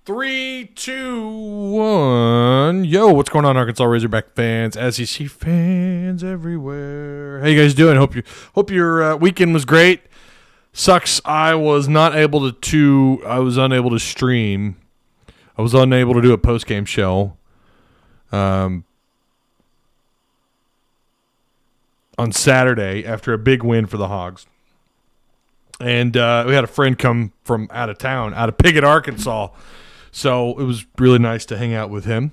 3, 2, 1. Yo, what's going on, Arkansas Razorback fans, SEC fans everywhere? How you guys doing? Hope your weekend was great. Sucks I was not able to I was unable to stream. I was unable to do a post-game show on Saturday after a big win for the Hogs. And we had a friend come from out of town, out of Piggott, Arkansas. So it was really nice to hang out with him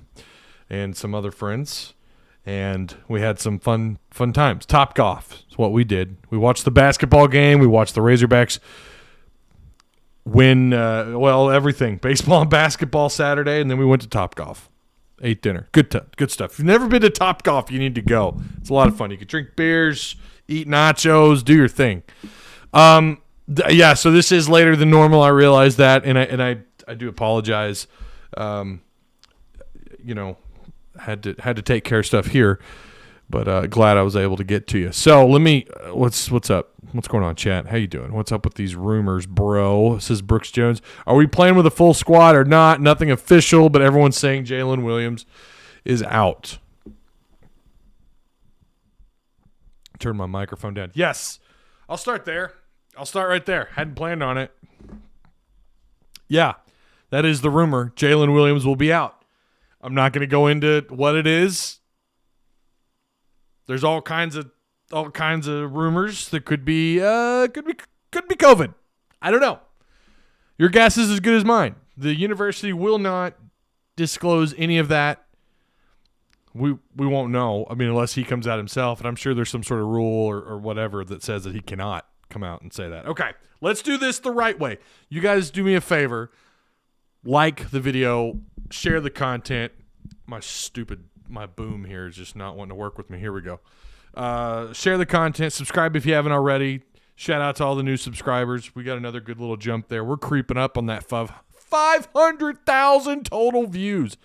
and some other friends. And we had some fun times. Topgolf is what we did. We watched the basketball game. We watched the Razorbacks win, everything. Baseball and basketball Saturday, and then we went to Topgolf. Ate dinner. Good stuff. If you've never been to Topgolf, you need to go. It's a lot of fun. You can drink beers, eat nachos, do your thing. So this is later than normal. I realize that, and I do apologize. Had to take care of stuff here, but glad I was able to get to you. So let me. What's up? What's going on, chat? How you doing? What's up with these rumors, bro? Says Brooks Jones. Are we playing with a full squad or not? Nothing official, but everyone's saying Jalen Williams is out. Turn my microphone down. Yes, I'll start there. I'll start right there. Hadn't planned on it. Yeah, that is the rumor. Jalen Williams will be out. I'm not going to go into what it is. There's all kinds of rumors that could be COVID. I don't know. Your guess is as good as mine. The university will not disclose any of that. We won't know. I mean, unless he comes out himself, and I'm sure there's some sort of rule or whatever that says that he cannot come out and say that. Okay, let's do this the right way. You guys do me a favor. Like the video, share the content. My boom here is just not wanting to work with me. Here we go. Share the content. Subscribe if you haven't already. Shout out to all the new subscribers. We got another good little jump there. We're creeping up on that 500,000 total views.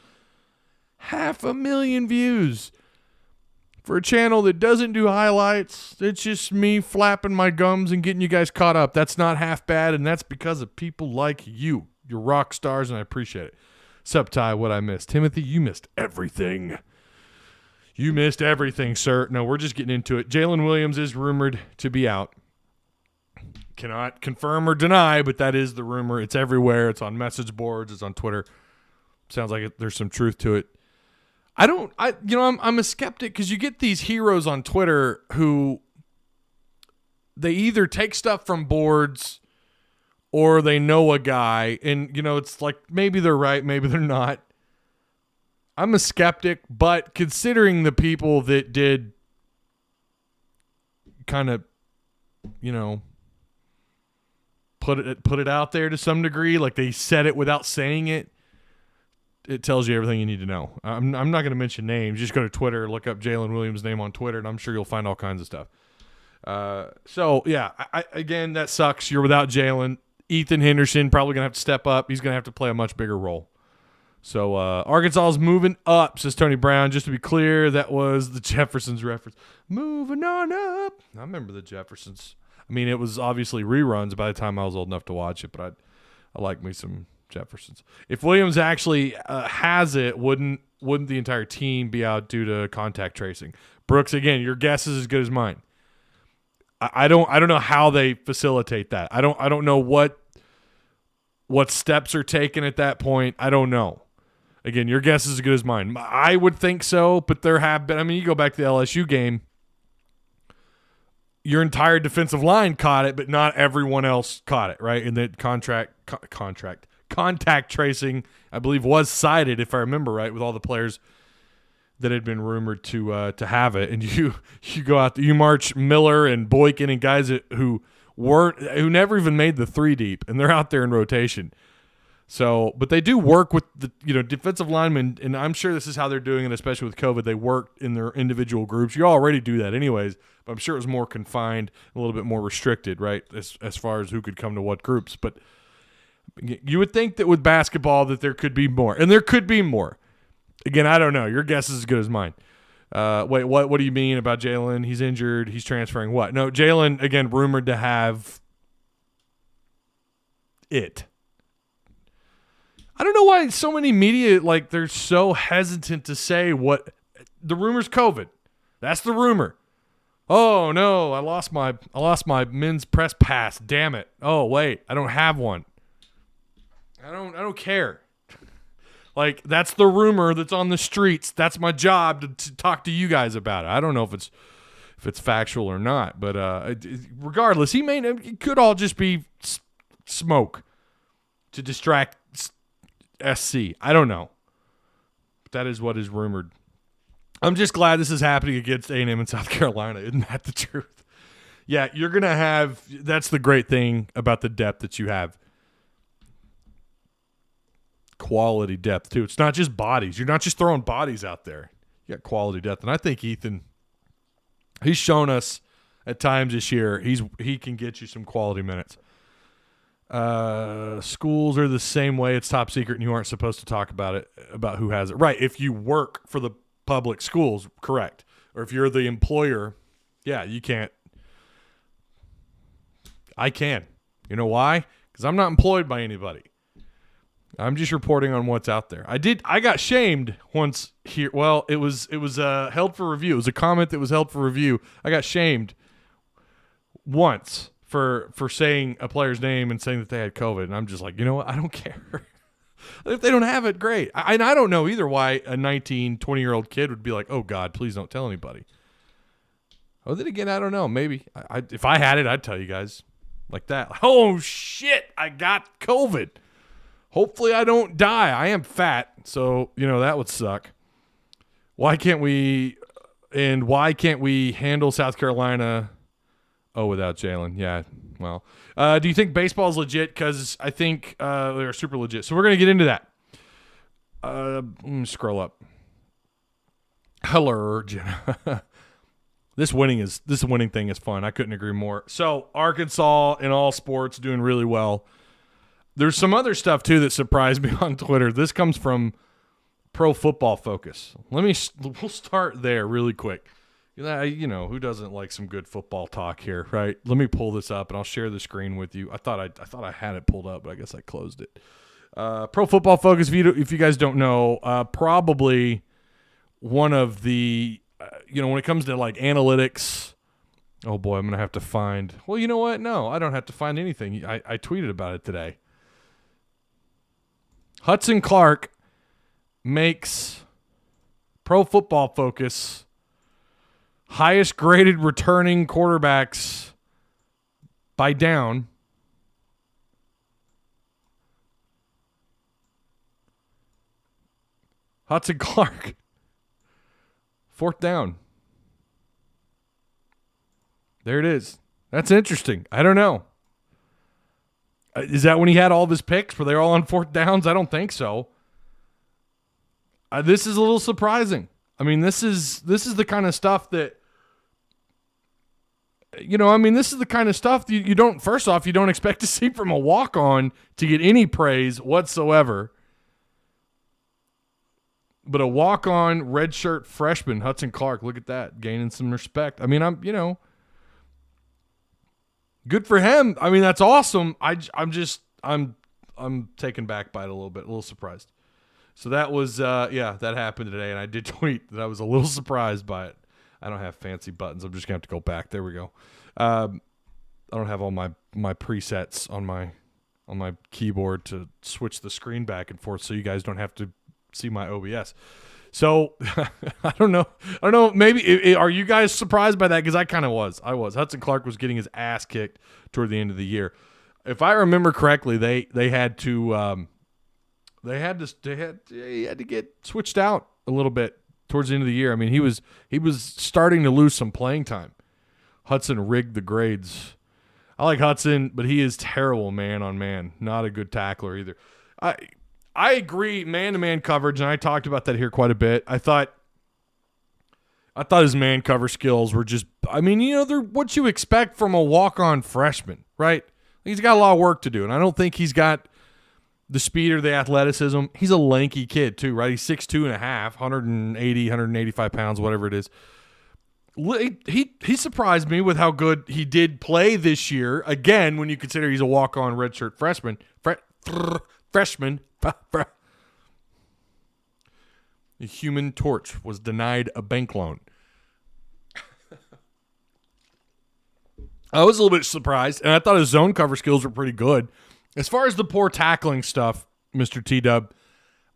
500,000 views. For a channel that doesn't do highlights, it's just me flapping my gums and getting you guys caught up. That's not half bad, and that's because of people like you. You're rock stars, and I appreciate it. Sup, Ty, what I missed? Timothy, you missed everything. You missed everything, sir. No, we're just getting into it. Jalen Williams is rumored to be out. Cannot confirm or deny, but that is the rumor. It's everywhere. It's on message boards. It's on Twitter. Sounds like there's some truth to it. I'm a skeptic because you get these heroes on Twitter who they either take stuff from boards or they know a guy, and it's like maybe they're right, maybe they're not. I'm a skeptic, but considering the people that did kind of, put it out there to some degree, like they said it without saying it. It tells you everything you need to know. I'm not going to mention names. Just go to Twitter, look up Jalen Williams' name on Twitter, and I'm sure you'll find all kinds of stuff. Again, that sucks. You're without Jalen. Ethan Henderson probably going to have to step up. He's going to have to play a much bigger role. So Arkansas is moving up, says Tony Brown. Just to be clear, that was the Jeffersons reference. Moving on up. I remember the Jeffersons. I mean, it was obviously reruns by the time I was old enough to watch it, but I like me some Jeffersons. If Williams actually has it, wouldn't the entire team be out due to contact tracing? Brooks, again, your guess is as good as mine. I don't know how they facilitate that. I don't know what steps are taken at that point. I don't know. Again, your guess is as good as mine. I would think so, but there have been. I mean, you go back to the LSU game. Your entire defensive line caught it, but not everyone else caught it, right? And that contact tracing, I believe, was cited, if I remember right, with all the players that had been rumored to have it. And you go out there, you march Miller and Boykin and guys who never even made the 3 deep, and they're out there in rotation. So, but they do work with the defensive linemen, and I'm sure this is how they're doing it, especially with COVID. They work in their individual groups. You already do that anyways, but I'm sure it was more confined, a little bit more restricted, right, as far as who could come to what groups. But you would think that with basketball that there could be more, and there could be more. Again, I don't know. Your guess is as good as mine. Wait, what do you mean about Jalen? He's injured. He's transferring what? No, Jalen, again, rumored to have it. I don't know why so many media, like, they're so hesitant to say what the rumor's COVID. That's the rumor. Oh no, I lost my men's press pass. Damn it. Oh wait, I don't have one. I don't care. Like, that's the rumor that's on the streets. That's my job to talk to you guys about it. I don't know if it's factual or not, but regardless, it could all just be smoke to distract SC. I don't know. But that is what is rumored. I'm just glad this is happening against A&M and South Carolina. Isn't that the truth? Yeah, you're going to have – that's the great thing about the depth that you have. Quality depth, too. It's not just bodies. You're not just throwing bodies out there. You got quality depth. And I think Ethan, he's shown us at times this year he can get you some quality minutes. Schools are the same way. It's top secret and you aren't supposed to talk about it, about who has it. Right, if you work for the public schools, correct. Or if you're the employer, yeah, you can't. I can. You know why? Because I'm not employed by anybody. I'm just reporting on what's out there. I got shamed once here. Well, it was held for review. It was a comment that was held for review. I got shamed once for saying a player's name and saying that they had COVID. And I'm just like, you know what? I don't care. If they don't have it, great. I don't know either why a 19, 20-year-old kid would be like, oh, God, please don't tell anybody. Oh, then again, I don't know. Maybe. If I had it, I'd tell you guys like that. Oh, shit, I got COVID. Hopefully I don't die. I am fat, so, that would suck. Why can't we handle South Carolina, without Jalen? Yeah, well. Do you think baseball is legit? Because I think they're super legit. So we're going to get into that. Let me scroll up. Hello, Jenna. This winning thing is fun. I couldn't agree more. So Arkansas in all sports doing really well. There's some other stuff too that surprised me on Twitter. This comes from Pro Football Focus. We'll start there really quick. Who doesn't like some good football talk here, right? Let me pull this up and I'll share the screen with you. I thought I had it pulled up, but I guess I closed it. Pro Football Focus. If you guys don't know, probably one of the when it comes to like analytics. Oh boy, I'm gonna have to find. Well, you know what? No, I don't have to find anything. I tweeted about it today. Hudson Clark makes Pro Football Focus highest graded returning quarterbacks by down. Hudson Clark, 4th down. There it is. That's interesting. I don't know. Is that when he had all of his picks? Were they all on 4th downs? I don't think so. This is a little surprising. I mean, this is the kind of stuff that, this is the kind of stuff you don't, first off, you don't expect to see from a walk-on to get any praise whatsoever. But a walk-on redshirt freshman, Hudson Clark, look at that, gaining some respect. I mean, good for him. I mean, that's awesome. I'm taken back by it a little surprised. So that was, that happened today, and I did tweet that I was a little surprised by it. I don't have fancy buttons. I'm just going to have to go back. There we go. I don't have all my presets on my keyboard to switch the screen back and forth so you guys don't have to see my OBS. So I don't know. Maybe are you guys surprised by that? Because I kind of was. Hudson Clark was getting his ass kicked toward the end of the year. If I remember correctly, he had to get switched out a little bit towards the end of the year. I mean, he was starting to lose some playing time. Hudson rigged the grades. I like Hudson, but he is terrible man on man. Not a good tackler either. I agree, man-to-man coverage, and I talked about that here quite a bit. I thought his man cover skills were just, they're what you expect from a walk-on freshman, right? He's got a lot of work to do, and I don't think he's got the speed or the athleticism. He's a lanky kid, too, right? He's 6'2.5", 180, 185 pounds, whatever it is. He surprised me with how good he did play this year. Again, when you consider he's a walk-on redshirt freshman. The Human Torch was denied a bank loan. I was a little bit surprised, and I thought his zone cover skills were pretty good. As far as the poor tackling stuff, Mr. T-Dub,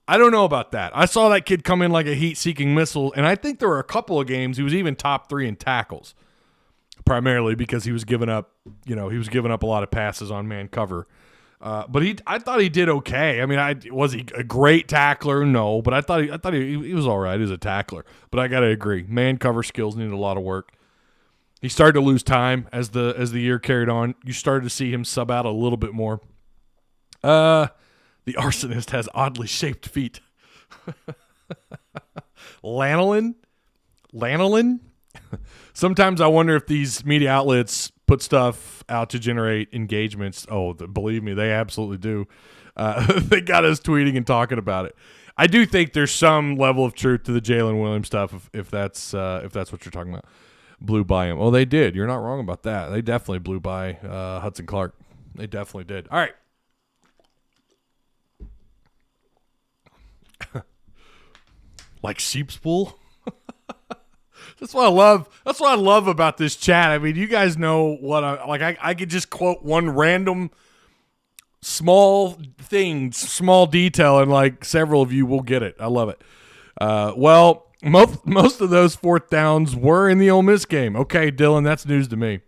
I don't know about that. I saw that kid come in like a heat-seeking missile, and I think there were a couple of games he was even top 3 in tackles, primarily because he was giving up a lot of passes on man cover. But I thought he did okay. I mean, was he a great tackler? No, but I thought he was all right as a tackler. But I got to agree, man cover skills needed a lot of work. He started to lose time as the year carried on. You started to see him sub out a little bit more. The arsonist has oddly shaped feet. Lanolin? Sometimes I wonder if these media outlets put stuff out to generate engagements. Oh, believe me, they absolutely do. They got us tweeting and talking about it. I do think there's some level of truth to the Jalen Williams stuff, if that's what you're talking about. Blew by him. Oh, they did. You're not wrong about that. They definitely blew by Hudson Clark. They definitely did. All right. Like sheep's wool. That's what I love. That's what I love about this chat. I mean, you guys know what I could just quote one random small thing, small detail, and like several of you will get it. I love it. Well, most of those fourth downs were in the Ole Miss game. Okay, Dylan, that's news to me.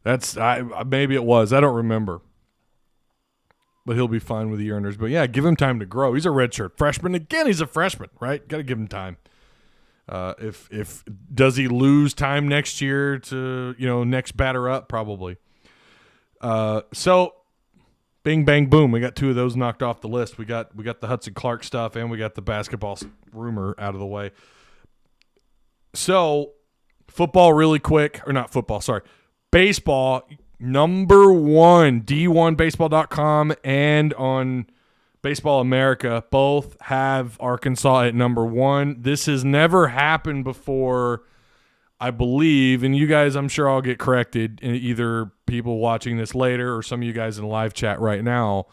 Maybe it was. I don't remember. But he'll be fine with the earners. But yeah, give him time to grow. He's a redshirt freshman. Again, he's a freshman, right? Got to give him time. If does he lose time next year to next batter up? Probably. So bing bang boom, we got 2 of those knocked off the list. We got the Hudson Clark stuff, and we got the basketball rumor out of the way. So football really quick, or not football, sorry, baseball. Number 1, D1Baseball.com and on Baseball America both have Arkansas at number 1. This has never happened before, I believe, and you guys, I'm sure I'll get corrected, either people watching this later or some of you guys in live chat right now,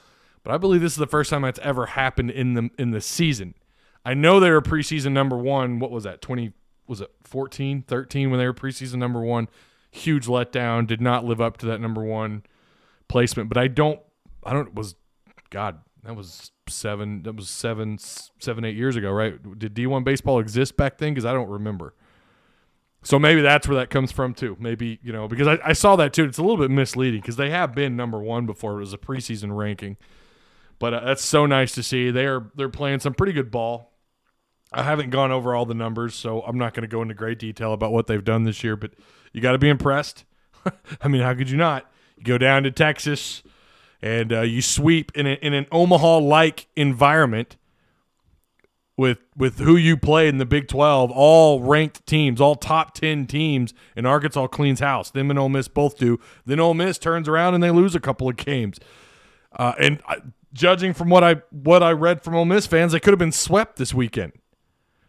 but I believe this is the first time that's ever happened in the season. I know they were preseason number 1. What was that? 14, 13 when they were preseason number 1. Huge letdown, did not live up to that number 1 placement. But that was 7-8 years ago, right? Did D1 baseball exist back then? Because I don't remember. So maybe that's where that comes from too. Maybe, because I saw that too. It's a little bit misleading because they have been number 1 before. It was a preseason ranking. But that's so nice to see. They're playing some pretty good ball. I haven't gone over all the numbers, so I'm not going to go into great detail about what they've done this year, but you got to be impressed. I mean, how could you not? You go down to Texas and you sweep in an Omaha-like environment with who you played in the Big 12, all ranked teams, all top 10 teams, and Arkansas cleans house. Them and Ole Miss both do. Then Ole Miss turns around and they lose a couple of games. Judging from what I read from Ole Miss fans, they could have been swept this weekend.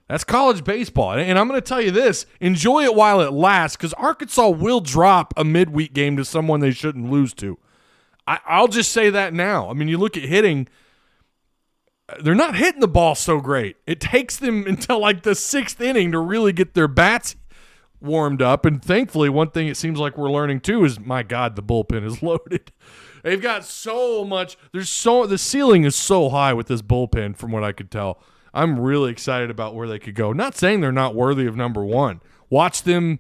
That's college baseball. And I'm going to tell you this, enjoy it while it lasts, because Arkansas will drop a midweek game to someone they shouldn't lose to. I'll just say that now. I mean, you look at hitting, they're not hitting the ball so great. It takes them until like the 6th inning to really get their bats warmed up. And thankfully, one thing it seems like we're learning too is, my God, the bullpen is loaded. They've got so much. The ceiling is so high with this bullpen from what I could tell. I'm really excited about where they could go. Not saying they're not worthy of number 1. Watch them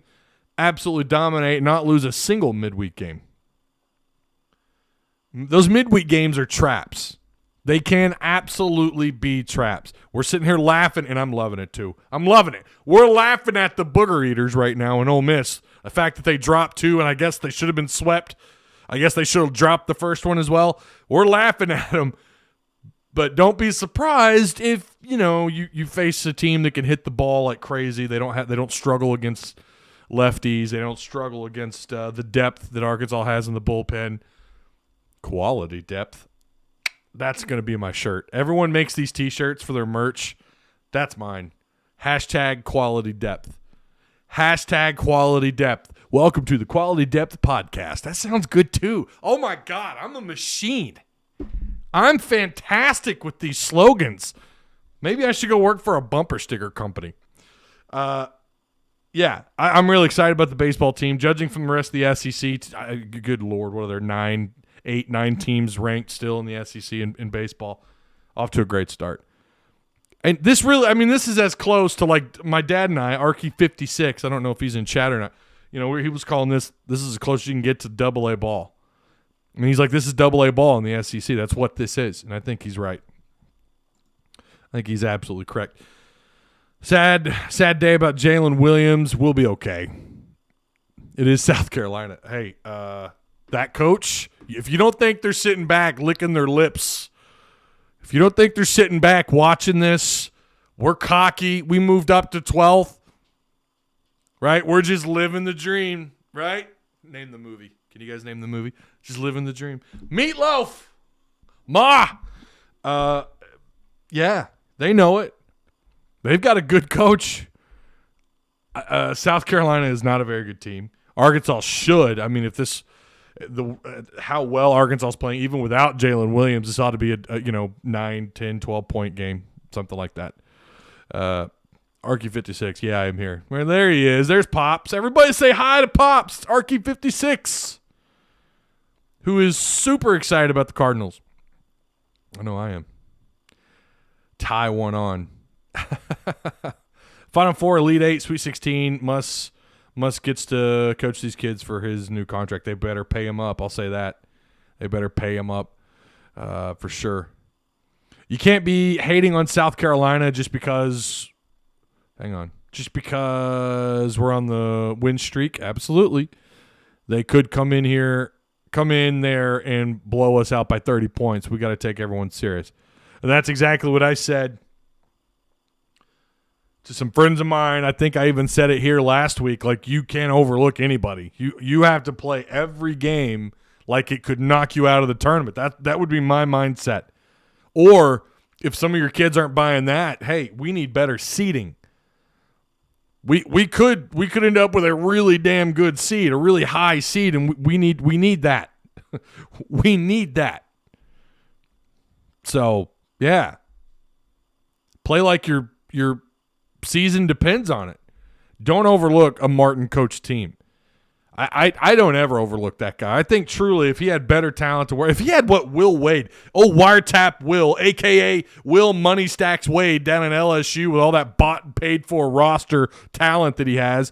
absolutely dominate and not lose a single midweek game. Those midweek games are traps. They can absolutely be traps. We're sitting here laughing, and I'm loving it too. I'm loving it. We're laughing at the booger eaters right now in Ole Miss. The fact that they dropped 2, and I guess they should have been swept. I guess they should have dropped the first one as well. We're laughing at them. But don't be surprised if, you face a team that can hit the ball like crazy. They don't struggle against lefties. They don't struggle against the depth that Arkansas has in the bullpen. Quality depth. That's going to be my shirt. Everyone makes these T-shirts for their merch. That's mine. #quality depth. #quality depth. Welcome to the Quality Depth Podcast. That sounds good too. Oh my God, I'm a machine. I'm fantastic with these slogans. Maybe I should go work for a bumper sticker company. Yeah, I'm really excited about the baseball team. Judging from the rest of the SEC, good Lord, what are there, 8, 9 teams ranked still in the SEC in baseball? Off to a great start. And this really, I mean, this is as close to like my dad and I, Arky56. I don't know if he's in chat or not. You know, he was calling this is as close as you can get to AA ball. I mean, he's like, this is AA ball in the SEC. That's what this is. And I think he's right. I think he's absolutely correct. Sad day about Jalen Williams. We'll be okay. It is South Carolina. Hey, that coach, if you don't think they're sitting back licking their lips, if you don't think they're sitting back watching this, we're cocky. We moved up to 12th, right? We're just living the dream, right? Name the movie. Can you guys name the movie? Just living the dream. Meatloaf. Ma. Yeah, they know it. They've got a good coach. South Carolina is not a very good team. Arkansas should. I mean, if how well Arkansas is playing, even without Jalen Williams, this ought to be a 9, 10, 12-point game, something like that. Arky56, yeah, I'm here. Well, there he is. There's Pops. Everybody say hi to Pops. Arky56, who is super excited about the Cardinals. I know I am. Tie one on. Final Four, Elite Eight, Sweet 16. Muss gets to coach these kids for his new contract. They better pay him up. I'll say that. They better pay him up for sure. You can't be hating on South Carolina just because we're on the win streak. Absolutely. They could come in there and blow us out by 30 points. We got to take everyone serious. And that's exactly what I said to some friends of mine. I think I even said it here last week. Like, you can't overlook anybody. You have to play every game like it could knock you out of the tournament. That would be my mindset. Or if some of your kids aren't buying that, hey, we need better seeding. We could end up with a really damn good seed, a really high seed, and we need that. We need that. So yeah, play like your season depends on it. Don't overlook a Martin coach team. I don't ever overlook that guy. I think truly if he had better talent to wear, if he had what Will Wade, wiretap Will, a.k.a. Will Money Stacks Wade down in LSU with all that bought and paid for roster talent that he has,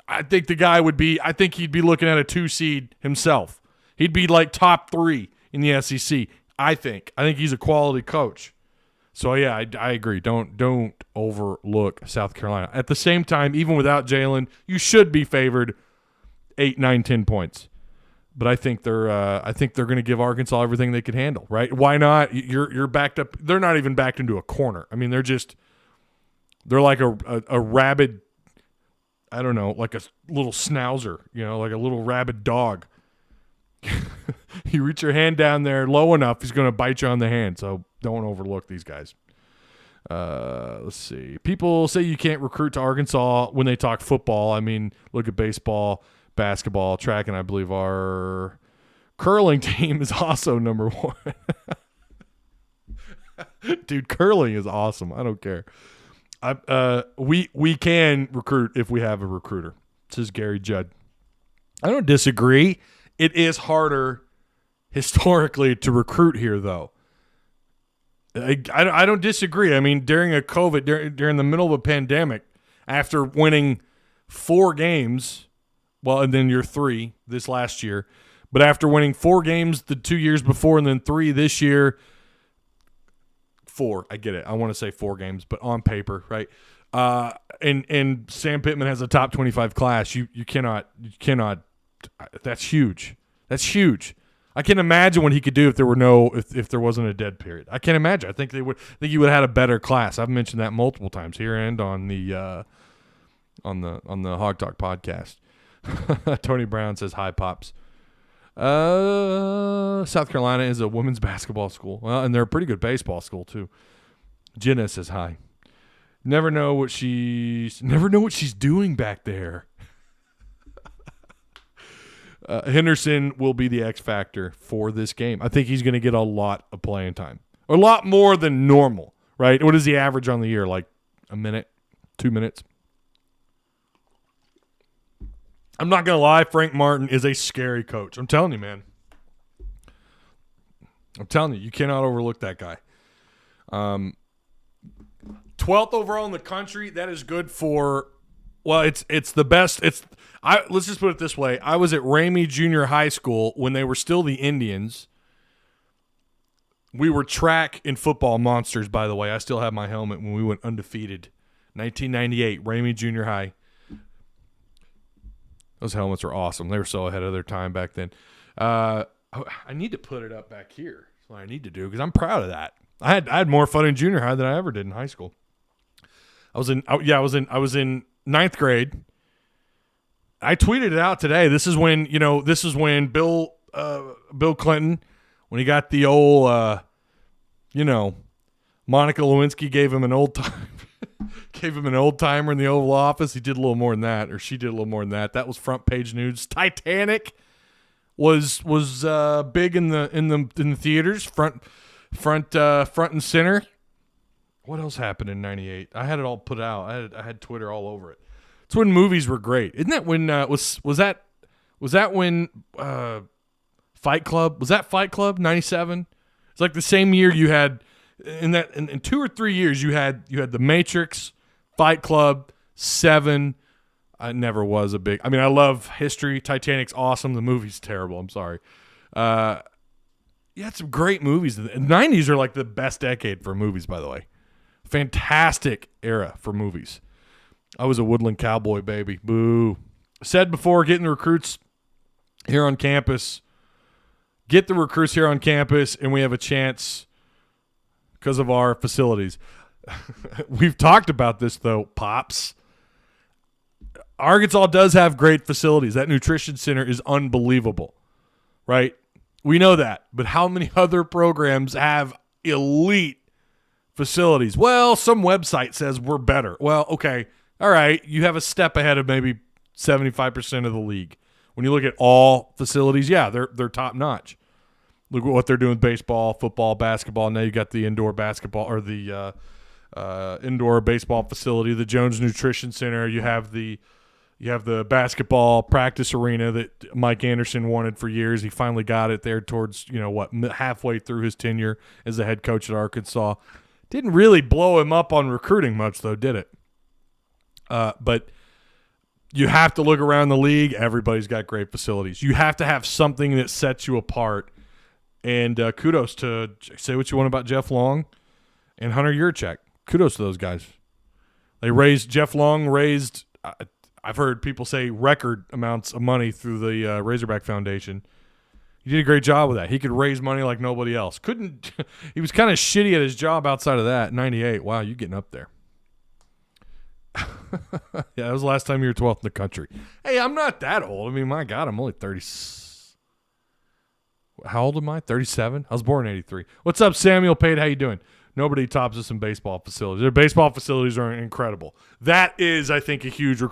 I think he'd be looking at a 2 seed himself. He'd be like top 3 in the SEC, I think. I think he's a quality coach. So, yeah, I agree. Don't overlook South Carolina. At the same time, even without Jalen, you should be favored 8, 9, 10 points. But I think they're going to give Arkansas everything they can handle, right? Why not? You're backed up. They're not even backed into a corner. I mean, they're like a rabid, I don't know, like a little schnauzer, like a little rabid dog. You reach your hand down there low enough, he's going to bite you on the hand. So don't overlook these guys. Let's see. People say you can't recruit to Arkansas when they talk football. I mean, look at baseball, basketball, track, and I believe our curling team is also number 1. Dude, curling is awesome. I don't care. We can recruit if we have a recruiter, says Gary Judd. I don't disagree. It is harder historically to recruit here, though. I don't disagree. I mean, during a COVID, during the middle of a pandemic, after winning 4 games, well, and then you're 3 this last year, but after winning 4 games the 2 years before and then 3 this year, 4, I get it. I want to say 4 games, but on paper, right? And Sam Pittman has a top 25 class. You cannot. That's huge. That's huge. I can't imagine what he could do if there wasn't a dead period. I can't imagine. I think he would have had a better class. I've mentioned that multiple times here and on the Hog Talk podcast. Tony Brown says hi, Pops. South Carolina is a women's basketball school. Well, and they're a pretty good baseball school too. Jenna says hi. Never know what she's doing back there. Henderson will be the X factor for this game. I think he's going to get a lot of playing time, a lot more than normal, right? What is the average on the year? Like a minute, 2 minutes? I'm not going to lie. Frank Martin is a scary coach. I'm telling you, man. I'm telling you, you cannot overlook that guy. 12th overall in the country. That is good for, well, it's the best. Let's just put it this way. I was at Ramey Junior High School when they were still the Indians. We were track and football monsters, by the way. I still have my helmet when we went undefeated. 1998, Ramey Junior High. Those helmets were awesome. They were so ahead of their time back then. I need to put it up back here. That's what I need to do because I'm proud of that. I had more fun in junior high than I ever did in high school. I was in ninth grade. I tweeted it out today. This is when Bill Clinton, when he got the old Monica Lewinsky gave him an old timer in the Oval Office. He did a little more than that, or she did a little more than that. That was front page news. Titanic was big in the theaters, front and center. What else happened in '98? I had it all put out. I had Twitter all over it. It's when movies were great. Isn't that when was that when Fight Club? Was that Fight Club '97? It's like the same year you had in 2 or 3 years you had The Matrix, Fight Club, Seven. I never was a big. I mean, I love history. Titanic's awesome. The movie's terrible. I'm sorry. You had some great movies. The 90s are like the best decade for movies, by the way. Fantastic era for movies. I was a Woodland Cowboy, baby. Boo. Said before, getting the recruits here on campus. Get the recruits here on campus, and we have a chance because of our facilities. We've talked about this, though, Pops. Arkansas does have great facilities. That nutrition center is unbelievable, right? We know that. But how many other programs have elite facilities? Well, some website says we're better. Well, okay. All right. You have a step ahead of maybe 75% of the league. When you look at all facilities, yeah, they're top notch. Look at what they're doing with baseball, football, basketball. Now you got the indoor basketball or the indoor baseball facility, the Jones Nutrition Center. You have the basketball practice arena that Mike Anderson wanted for years. He finally got it there towards, halfway through his tenure as the head coach at Arkansas. Didn't really blow him up on recruiting much, though, did it? But you have to look around the league. Everybody's got great facilities. You have to have something that sets you apart. And kudos to say what you want about Jeff Long and Hunter Yurchek. Kudos to those guys. Jeff Long raised, I've heard people say record amounts of money through the Razorback Foundation. He did a great job with that. He could raise money like nobody else. He was kind of shitty at his job outside of that. 98. Wow, you getting up there. Yeah, that was the last time you were 12th in the country. Hey, I'm not that old. I mean, my God, I'm only 30. How old am I? 37? I was born in 83. What's up, Samuel Pate? How you doing? Nobody tops us in baseball facilities. Their baseball facilities are incredible. That is, I think,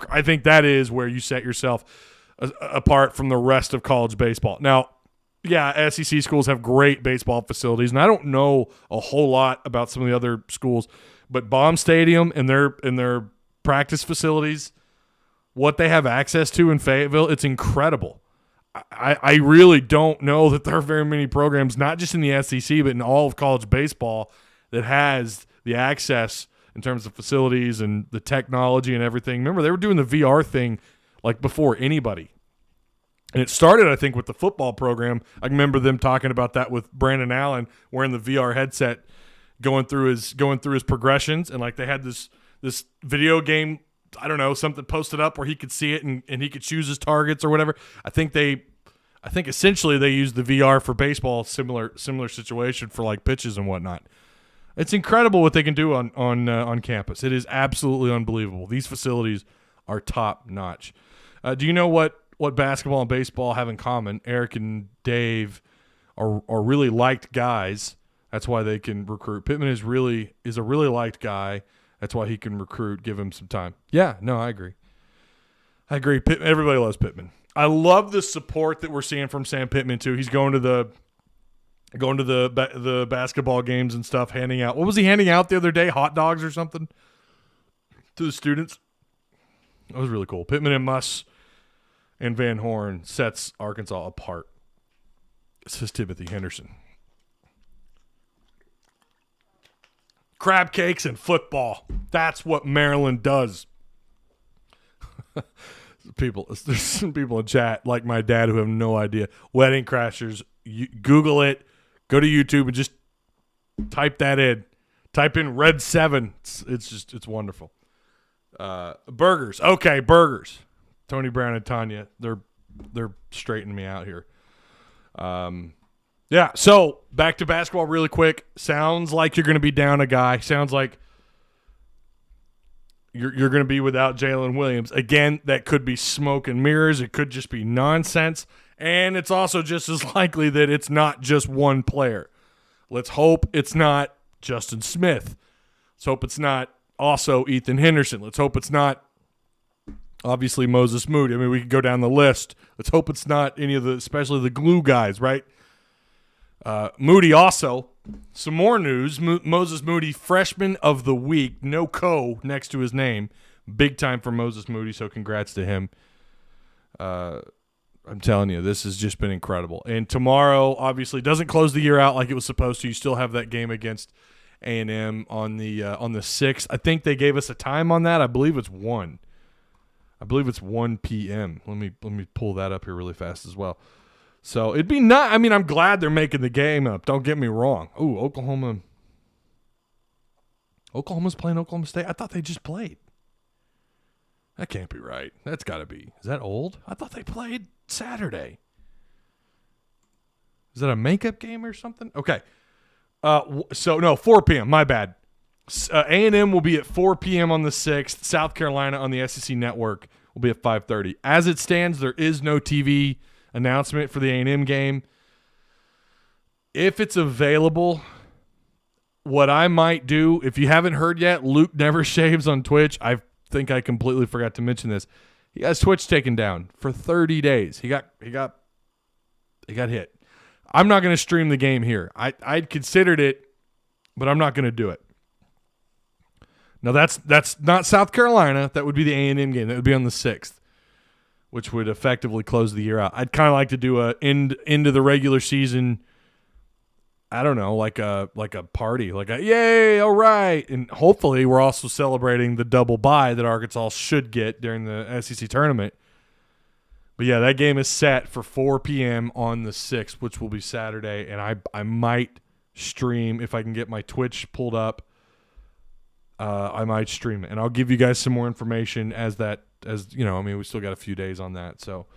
I think that is where you set yourself apart from the rest of college baseball. Now, yeah, SEC schools have great baseball facilities, and I don't know a whole lot about some of the other schools, but Baum Stadium and their practice facilities, what they have access to in Fayetteville, it's incredible. I really don't know that there are very many programs, not just in the SEC, but in all of college baseball, that has the access in terms of facilities and the technology and everything. Remember, they were doing the VR thing like before anybody. And it started, I think, with the football program. I remember them talking about that with Brandon Allen wearing the VR headset, going through his progressions, and like they had this video game, I don't know, something posted up where he could see it and he could choose his targets or whatever. I think essentially they used the VR for baseball, similar situation for like pitches and whatnot. It's incredible what they can do on campus. It is absolutely unbelievable. These facilities are top notch. Do you know what basketball and baseball have in common? Eric and Dave are really liked guys. That's why they can recruit. Pittman is a really liked guy. That's why he can recruit. Give him some time. Yeah, no, I agree. I agree. Everybody loves Pittman. I love the support that we're seeing from Sam Pittman too. He's going to the basketball games and stuff, handing out. What was he handing out the other day? Hot dogs or something to the students. That was really cool. Pittman and Muss and Van Horn sets Arkansas apart. Says Timothy Henderson. Crab cakes and football. That's what Maryland does. There's some people in chat like my dad who have no idea. Wedding Crashers. Google it. Go to YouTube and just type that in. Type in Red 7. It's wonderful. Burgers. Okay, burgers. Tony Brown and Tanya. They're straightening me out here. Yeah, so back to basketball really quick. Sounds like you're going to be down a guy. Sounds like you're going to be without Jalen Williams. Again, that could be smoke and mirrors. It could just be nonsense. And it's also just as likely that it's not just one player. Let's hope it's not Justin Smith. Let's hope it's not also Ethan Henderson. Let's hope it's not obviously Moses Moody. I mean, we could go down the list. Let's hope it's not any of especially the glue guys, right? Moody also. Some more news. Moses Moody, freshman of the week. No co next to his name. Big time for Moses Moody, so congrats to him. I'm telling you, this has just been incredible. And tomorrow, obviously, doesn't close the year out like it was supposed to. You still have that game against A&M on the 6th. I think they gave us a time on that. I believe it's 1. I believe it's 1 p.m. Let me pull that up here really fast as well. So it'd be not. I mean, I'm glad they're making the game up. Don't get me wrong. Ooh, Oklahoma's playing Oklahoma State. I thought they just played. That can't be right. That's got to be. Is that old? I thought they played Saturday. Is that a makeup game or something? Okay. So no, 4 p.m. My bad. A&M will be at 4 p.m. on the 6th. South Carolina on the SEC Network will be at 5:30. As it stands, there is no TV announcement for the A&M game. If it's available, what I might do, if you haven't heard yet, Luke never shaves on Twitch. I think I completely forgot to mention this. He has Twitch taken down for 30 days. He got hit. I'm not going to stream the game here. I'd considered it, but I'm not going to do it. Now that's not South Carolina. That would be the A&M game. That would be on the 6th, which would effectively close the year out. I'd kind of like to do a end of the regular season. I don't know, like a party, like a yay, all right, and hopefully we're also celebrating the double bye that Arkansas should get during the SEC tournament. But yeah, that game is set for 4 p.m. on the 6th, which will be Saturday, and I might stream if I can get my Twitch pulled up. I might stream it, and I'll give you guys some more information as you know. I mean, we still got a few days on that, so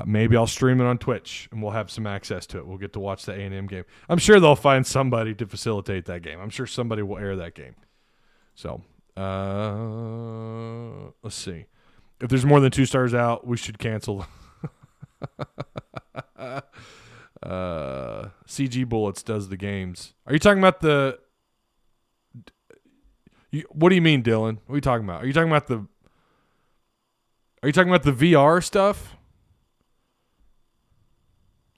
maybe I'll stream it on Twitch, and we'll have some access to it. We'll get to watch the A&M game. I'm sure they'll find somebody to facilitate that game. I'm sure somebody will air that game. So let's see. If there's more than 2 stars out, we should cancel. CG Bullets does the games. Are you talking about the? What do you mean, Dylan? What are you talking about? Are you talking about the VR stuff?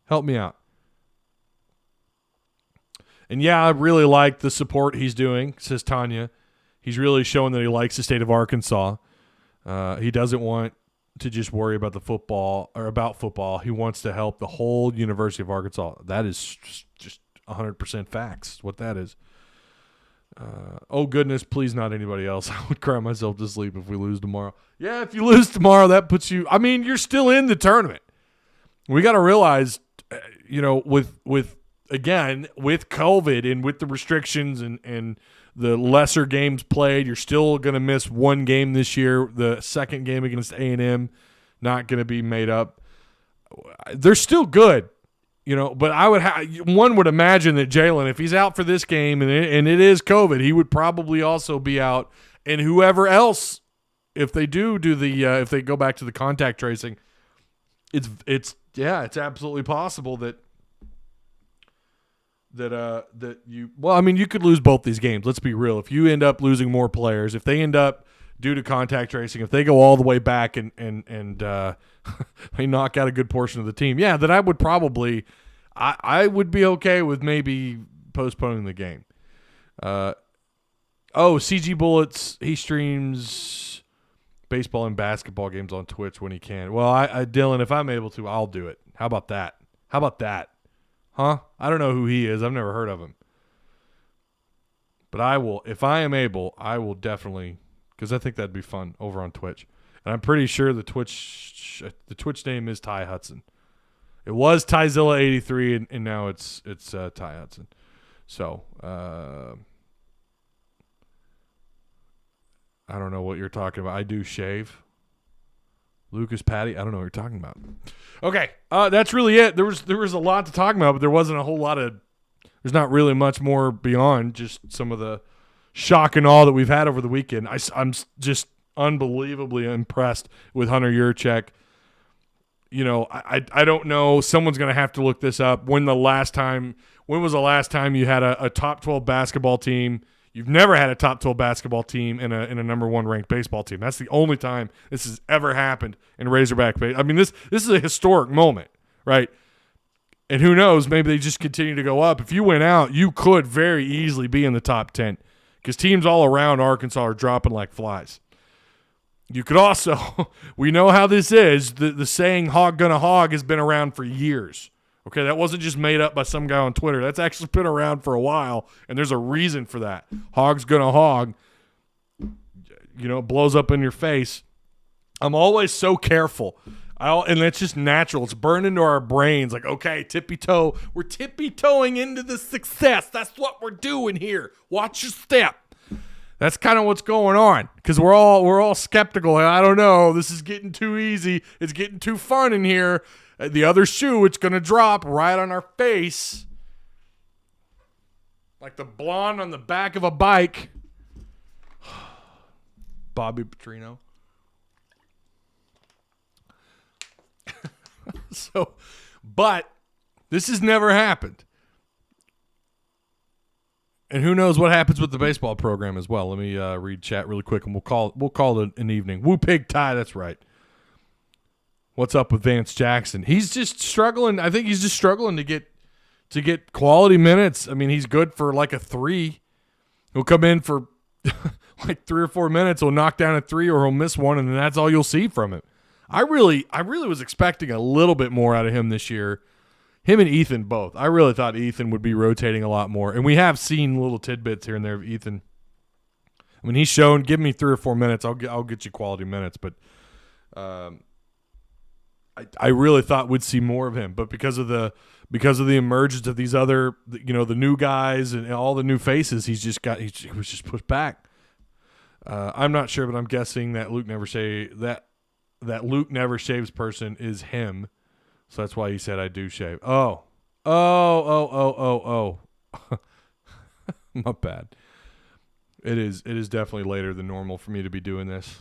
Help me out. And yeah, I really like the support he's doing, says Tanya. He's really showing that he likes the state of Arkansas. He doesn't want to just worry about the football or about football. He wants to help the whole University of Arkansas. That is just 100% facts, what that is. Oh, goodness, please not anybody else. I would cry myself to sleep if we lose tomorrow. Yeah, if you lose tomorrow, that puts you – I mean, you're still in the tournament. We got to realize, with COVID and with the restrictions and the lesser games played, you're still going to miss one game this year. The second game against A&M not going to be made up. They're still good. But one would imagine that Jalen, if he's out for this game and it is COVID, he would probably also be out. And whoever else, if they if they go back to the contact tracing, it's absolutely possible that you. Well, I mean, you could lose both these games. Let's be real. If you end up losing more players, if they end up due to contact tracing, if they go all the way back and they knock out a good portion of the team, yeah, then I would probably I would be okay with maybe postponing the game. CG Bullets, he streams baseball and basketball games on Twitch when he can. Well, Dylan, if I'm able to, I'll do it. How about that? Huh? I don't know who he is. I've never heard of him. But I will, if I am able, I will definitely, because I think that'd be fun over on Twitch. And I'm pretty sure the Twitch name is Ty Hudson. It was Tyzilla83, and now it's Ty Hudson. So, I don't know what you're talking about. I do shave. Lucas Patty, I don't know what you're talking about. Okay, that's really it. There was a lot to talk about, but there wasn't a whole lot of. There's not really much more beyond just some of the shock and awe that we've had over the weekend. I'm just unbelievably impressed with Hunter Yurchek. You know, I don't know. Someone's going to have to look this up. When was the last time you had a top 12 basketball team? You've never had a top 12 basketball team in a number 1 ranked baseball team. That's the only time this has ever happened in Razorback baseball. I mean, this is a historic moment, right? And who knows, maybe they just continue to go up. If you went out, you could very easily be in the top 10 because teams all around Arkansas are dropping like flies. You could also, we know how this is, the saying hog gonna hog has been around for years. Okay, that wasn't just made up by some guy on Twitter. That's actually been around for a while, and there's a reason for that. Hog's gonna hog, you know, it blows up in your face. I'm always so careful. And that's just natural. It's burned into our brains. Like, okay, tippy-toe. We're tippy-toeing into the success. That's what we're doing here. Watch your step. That's kind of what's going on because we're all skeptical. I don't know. This is getting too easy. It's getting too fun in here. The other shoe, it's going to drop right on our face. Like the blonde on the back of a bike. Bobby Petrino. But this has never happened. And who knows what happens with the baseball program as well. Let me read chat really quick, and we'll call it an evening. Woo Pig Ty, that's right. What's up with Vance Jackson? He's just struggling. I think he's just struggling to get quality minutes. I mean, he's good for like a 3. He'll come in for like 3 or 4 minutes. He'll knock down a 3, or he'll miss one, and then that's all you'll see from him. I really was expecting a little bit more out of him this year. Him and Ethan both. I really thought Ethan would be rotating a lot more. And we have seen little tidbits here and there of Ethan. I mean, he's shown, give me 3 or 4 minutes, I'll get you quality minutes. But I really thought we'd see more of him. But because of the emergence of these other, you know, the new guys and all the new faces, he was just pushed back. I'm not sure, but I'm guessing that Luke Never Shaves person is him. So that's why he said I do shave. Oh. My bad. It is definitely later than normal for me to be doing this.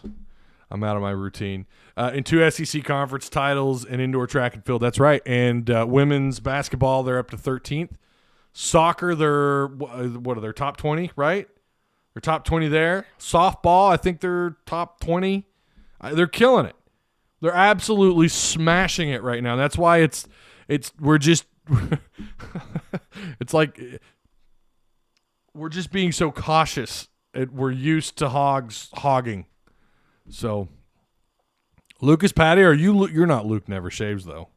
I'm out of my routine. In 2 SEC conference titles and indoor track and field, that's right. And women's basketball, they're up to 13th. Soccer, they're what are they, top 20, right? They're top 20 there. Softball, I think they're top 20. They're killing it. They're absolutely smashing it right now. That's why we're just it's like we're just being so cautious. We're used to hogging. So Lucas Patty, you're not Luke Never Shaves though.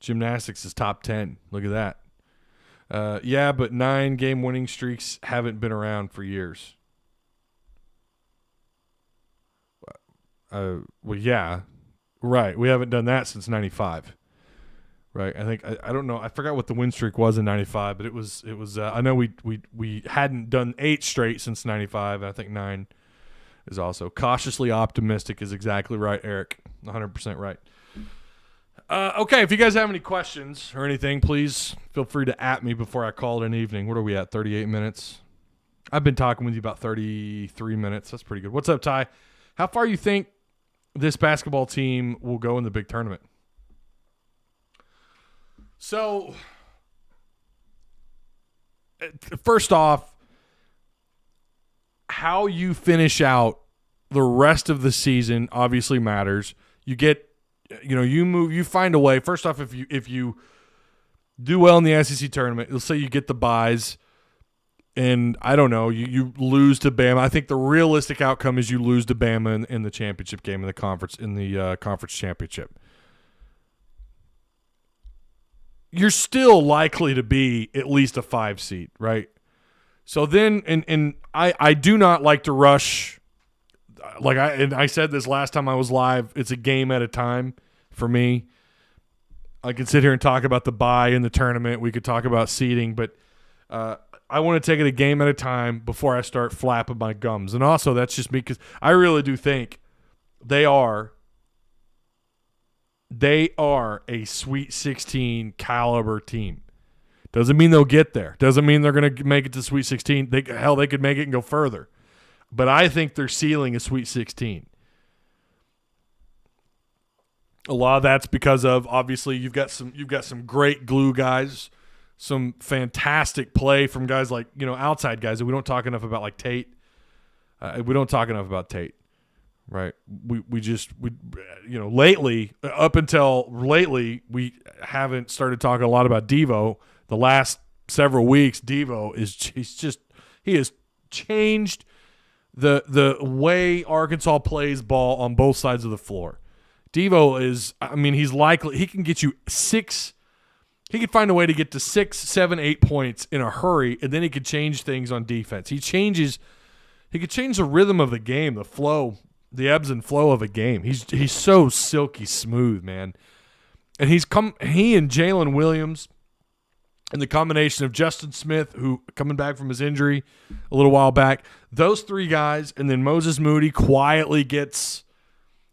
Gymnastics is top 10. Look at that. Yeah, but 9-game winning streaks haven't been around for years. Well, yeah, right. We haven't done that since 95, right? I think I don't know. I forgot what the win streak was in 95, but it was. I know we hadn't done 8 straight since 95. And I think 9 is also cautiously optimistic. Is exactly right, Eric. 100% right. Okay, if you guys have any questions or anything, please feel free to at me before I call it an evening. What are we at? 38 minutes. I've been talking with you about 33 minutes. That's pretty good. What's up, Ty? How far you think this basketball team will go in the big tournament? So, first off, how you finish out the rest of the season obviously matters. You get, you find a way. First off, if you do well in the SEC tournament, let's say you get the byes, and I don't know, you lose to Bama. I think the realistic outcome is you lose to Bama in the championship game in the conference championship. You're still likely to be at least a 5 seed, right? So then, and I do not like to rush. Like I said this last time I was live, it's a game at a time for me. I could sit here and talk about the bye in the tournament. We could talk about seeding, but I want to take it a game at a time before I start flapping my gums. And also, that's just me because I really do think they are a Sweet 16 caliber team. Doesn't mean they'll get there. Doesn't mean they're going to make it to Sweet 16. They could make it and go further. But I think their ceiling is Sweet 16. A lot of that's because of, obviously, you've got some great glue guys, some fantastic play from guys like, outside guys that we don't talk enough about, like Tate. We don't talk enough about Tate, right? We lately, up until lately, we haven't started talking a lot about Devo. The last several weeks, Devo he has changed the way Arkansas plays ball on both sides of the floor. Devo is, he's likely, he can get you 6, he could find a way to get to 6, 7, 8 points in a hurry, and then he could change things on defense. He could change the rhythm of the game, the flow, the ebbs and flow of a game. He's so silky smooth, man. And he and Jalen Williams, and the combination of Justin Smith, who coming back from his injury a little while back, those 3 guys, and then Moses Moody quietly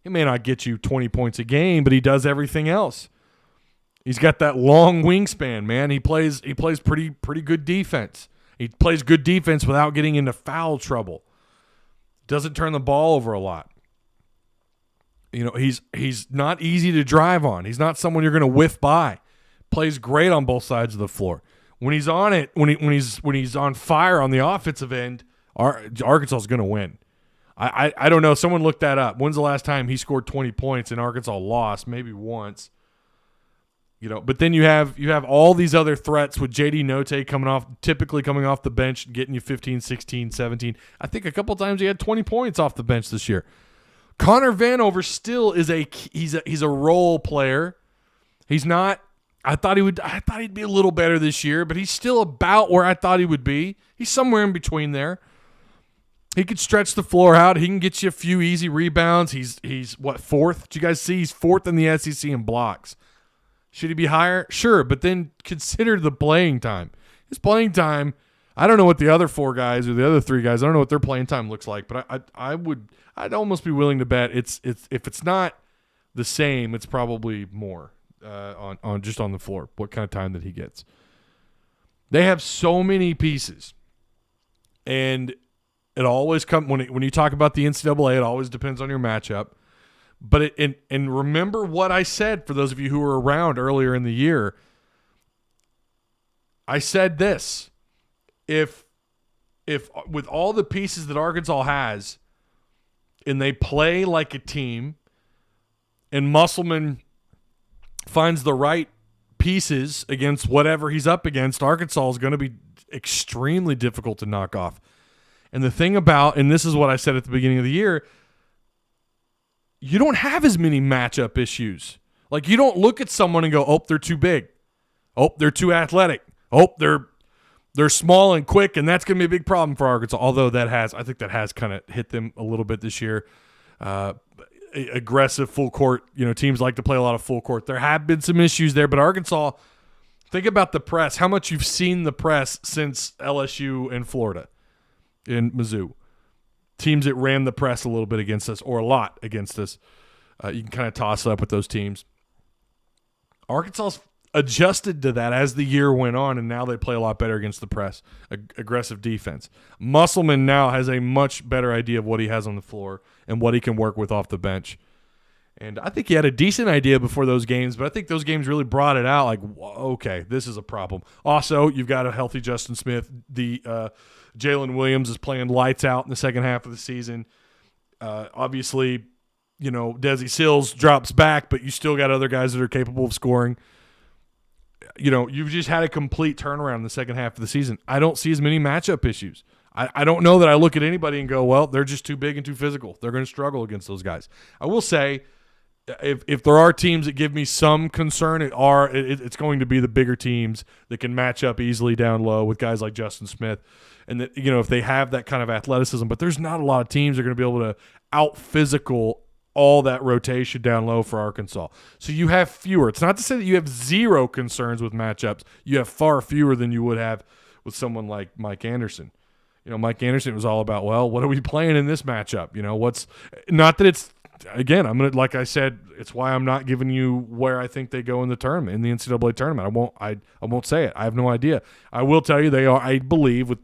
he may not get you 20 points a game, but he does everything else. He's got that long wingspan, man. He plays pretty good defense. He plays good defense without getting into foul trouble. Doesn't turn the ball over a lot. He's not easy to drive on. He's not someone you're going to whiff by. Plays great on both sides of the floor. When he's on it, when he's on fire on the offensive end, Arkansas is going to win. I don't know. Someone looked that up. When's the last time he scored 20 points and Arkansas lost? Maybe once. But then you have all these other threats with J.D. Note typically coming off the bench and getting you 15, 16, 17. I think a couple times he had 20 points off the bench this year. Connor Vanover still is he's a role player. He's not. I thought he'd be a little better this year, but he's still about where I thought he would be. He's somewhere in between there. He could stretch the floor out. He can get you a few easy rebounds. He's what, 4th? Did you guys see? He's 4th in the SEC in blocks. Should he be higher? Sure, but then consider the playing time. His playing time, I don't know what the other 4 guys or the other 3 guys, I don't know what their playing time looks like, but I'd almost be willing to bet if it's not the same, it's probably more on just on the floor. What kind of time that he gets? They have so many pieces, and it always comes when you talk about the NCAA. It always depends on your matchup. But and remember what I said for those of you who were around earlier in the year. I said this: if with all the pieces that Arkansas has, and they play like a team, and Musselman finds the right pieces against whatever he's up against, Arkansas is going to be extremely difficult to knock off. And the thing about, and this is what I said at the beginning of the year, you don't have as many matchup issues. Like, you don't look at someone and go, oh, they're too big. Oh, they're too athletic. Oh, they're small and quick, and that's going to be a big problem for Arkansas. Although I think that has kind of hit them a little bit this year. Aggressive full court, teams like to play a lot of full court. There have been some issues there, but Arkansas, think about the press, how much you've seen the press since LSU and Florida in Mizzou. Teams that ran the press a little bit against us, or a lot against us. You can kind of toss it up with those teams. Arkansas's adjusted to that as the year went on, and now they play a lot better against the press. Aggressive defense. Musselman now has a much better idea of what he has on the floor and what he can work with off the bench. And I think he had a decent idea before those games, but I think those games really brought it out like, okay, this is a problem. Also, you've got a healthy Justin Smith. The Jalen Williams is playing lights out in the second half of the season. Obviously, Desi Sills drops back, but you still got other guys that are capable of scoring. You've just had a complete turnaround in the second half of the season. I don't see as many matchup issues. I don't know that I look at anybody and go, well, they're just too big and too physical. They're going to struggle against those guys. I will say, if there are teams that give me some concern, it's going to be the bigger teams that can match up easily down low with guys like Justin Smith. And that, if they have that kind of athleticism, but there's not a lot of teams that are going to be able to out-physical all that rotation down low for Arkansas. So you have fewer. It's not to say that you have zero concerns with matchups. You have far fewer than you would have with someone like Mike Anderson. Mike Anderson was all about, well, what are we playing in this matchup? Not that it's, again, like I said, it's why I'm not giving you where I think they go in the tournament, in the NCAA tournament. I won't say it. I have no idea. I will tell you they are, I believe, with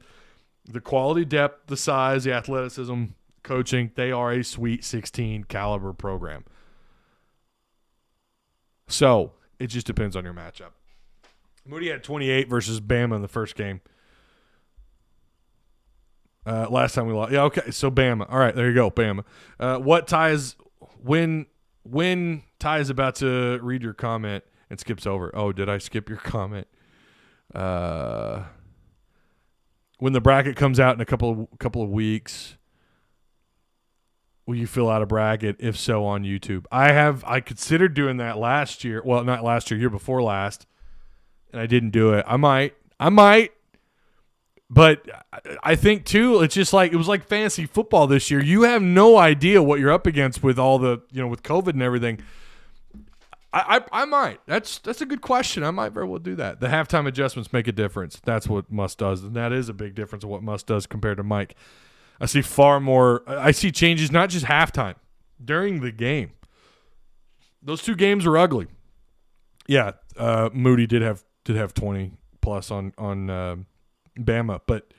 the quality, depth, the size, the athleticism, coaching, they are a Sweet 16 caliber program. So it just depends on your matchup. Moody had 28 versus Bama in the first game. Last time we lost. Yeah, okay. So Bama. All right, there you go, Bama. When Ty is about to read your comment and skips over. Oh, did I skip your comment? When the bracket comes out in a couple of weeks, will you fill out a bracket? If so, on YouTube. I considered doing that last year. Well, not last year, year before last, and I didn't do it. I might. But I think, too, it's just like – it was like fantasy football this year. You have no idea what you're up against with all the – with COVID and everything. I might. That's a good question. I might very well do that. The halftime adjustments make a difference. That's what Muss does, and that is a big difference of what Muss does compared to Mike. I see far more – I see changes not just halftime, during the game. Those two games were ugly. Yeah, Moody did have 20 plus on Bama, but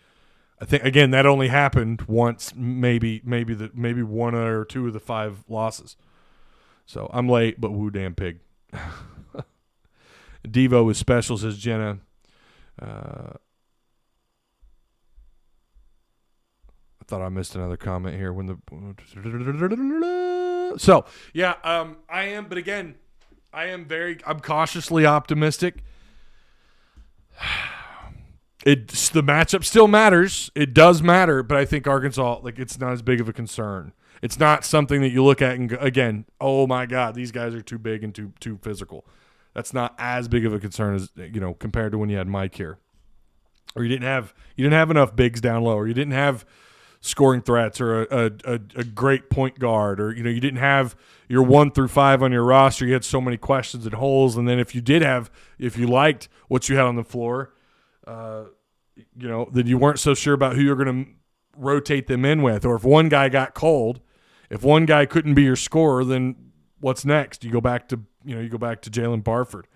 I think again that only happened once, maybe one or two of the 5 losses. So I'm late, but woo damn pig. Devo is special, says Jenna. I thought I missed another comment here when the. So yeah, I am, but again, I'm cautiously optimistic. The matchup still matters. It does matter, but I think Arkansas, it's not as big of a concern. It's not something that you look at and go, again, oh my God, these guys are too big and too physical. That's not as big of a concern as compared to when you had Mike here, or you didn't have enough bigs down low, or you didn't have scoring threats, or a great point guard, or you didn't have your 1 through 5 on your roster. You had so many questions and holes, and then if you liked what you had on the floor. Then you weren't so sure about who you're going to rotate them in with, or if one guy got cold, if one guy couldn't be your scorer, then what's next? You go back to Jalen Barford.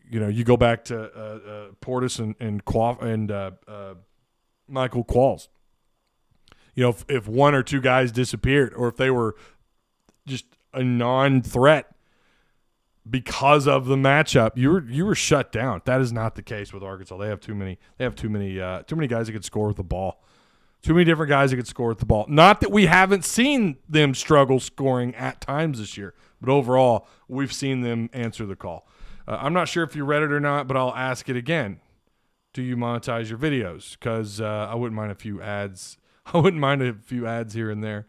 You go back to Portis and Michael Qualls. If one or two guys disappeared, or if they were just a non-threat because of the matchup, you were shut down. That is not the case with Arkansas. They have too many guys that could score with the ball. Too many different guys that could score with the ball. Not that we haven't seen them struggle scoring at times this year, but overall, we've seen them answer the call. I'm not sure if you read it or not, but I'll ask it again. Do you monetize your videos? Because I wouldn't mind a few ads. I wouldn't mind a few ads here and there.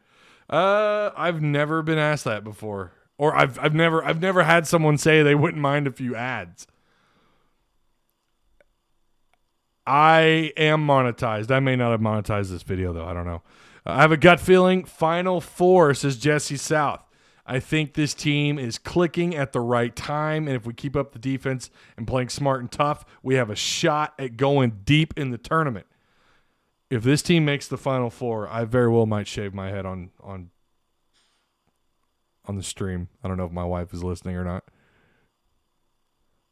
I've never been asked that before. Or I've never had someone say they wouldn't mind a few ads. I am monetized. I may not have monetized this video though. I don't know. I have a gut feeling. Final Four, says Jesse South. I think this team is clicking at the right time, and if we keep up the defense and playing smart and tough, we have a shot at going deep in the tournament. If this team makes the Final Four, I very well might shave my head on the stream. I don't know if my wife is listening or not.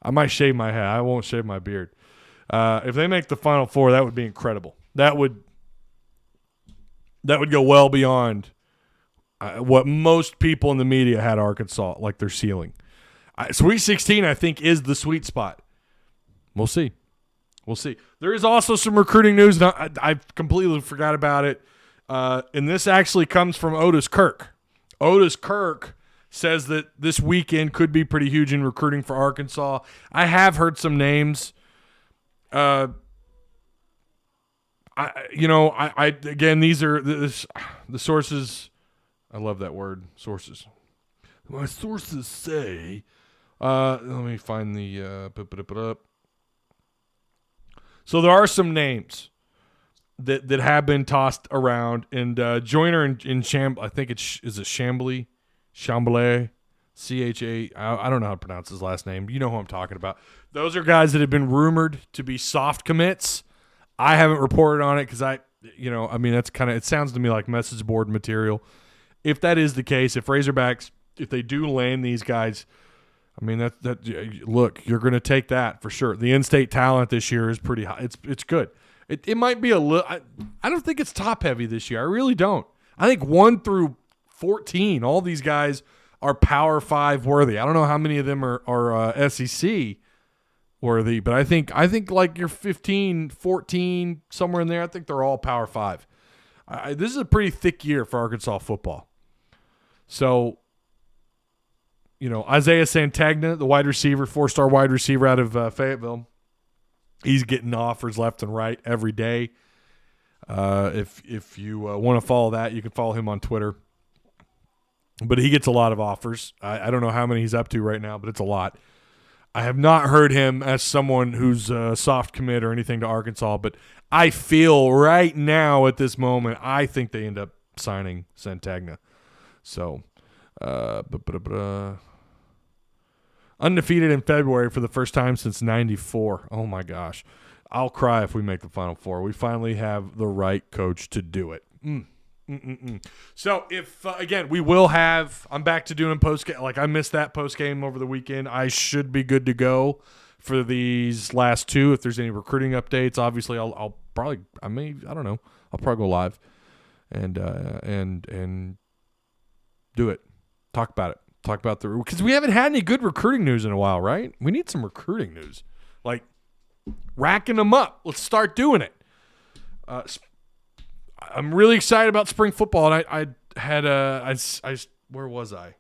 I might shave my head. I won't shave my beard. If they make the Final Four, that would be incredible. That would go well beyond what most people in the media had Arkansas like their ceiling. Sweet 16, I think, is the sweet spot. We'll see. We'll see. There is also some recruiting news. And I completely forgot about it. And this actually comes from Otis Kirk. Otis Kirk says that this weekend could be pretty huge in recruiting for Arkansas. I have heard some names. Again, these are the sources. I love that word, sources. My sources say. Let me find the put it up. So there are some names that have been tossed around, and Joyner in I think is it Chambly, Chambly, CHA. I don't know how to pronounce his last name. You know who I'm talking about. Those are guys that have been rumored to be soft commits. I haven't reported on it because that's kind of, it sounds to me like message board material. If that is the case, if Razorbacks, if they do land these guys, I mean, look, you're going to take that for sure. The in-state talent this year is pretty high. It's good. It might be a little. I don't think it's top heavy this year. I really don't. I think 1 through 14, all these guys are Power 5 worthy. I don't know how many of them are SEC worthy, but I think like you're 15, 14, somewhere in there. I think they're all Power 5. This is a pretty thick year for Arkansas football. So, Isaiah Santagna, the wide receiver, 4-star wide receiver out of Fayetteville, he's getting offers left and right every day. If you want to follow that, you can follow him on Twitter. But he gets a lot of offers. I don't know how many he's up to right now, but it's a lot. I have not heard him as someone who's a soft commit or anything to Arkansas, but I feel right now at this moment, I think they end up signing Santagna. So, undefeated in February for the first time since '94. Oh my gosh. I'll cry if we make the Final Four. We finally have the right coach to do it. So if, again, we will have, I'm back to doing post-game. Like I missed that post-game over the weekend. I should be good to go for these last two. If there's any recruiting updates, obviously I'll probably, I don't know. I'll probably go live and do it. Talk about it. Talk about because we haven't had any good recruiting news in a while, right? We need some recruiting news. Like racking them up. Let's start doing it. I'm really excited about spring football, and I had where was I? I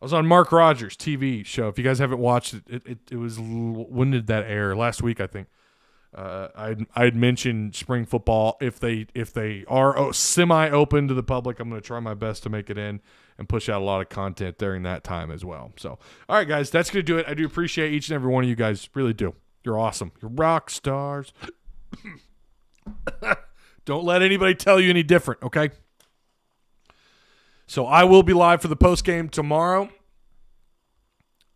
was on Mark Rogers' TV show. If you guys haven't watched it, it was, when did that air? Last week, I think. I'd mentioned spring football. If they are semi-open to the public, I'm going to try my best to make it in and push out a lot of content during that time as well. So, all right, guys, that's going to do it. I do appreciate each and every one of you guys. Really do. You're awesome. You're rock stars. Don't let anybody tell you any different, okay? So I will be live for the postgame tomorrow,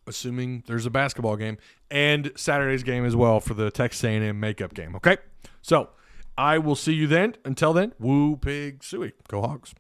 assuming there's a basketball game, and Saturday's game as well for the Texas A&M makeup game, okay? So I will see you then. Until then, woo pig suey. Go Hogs.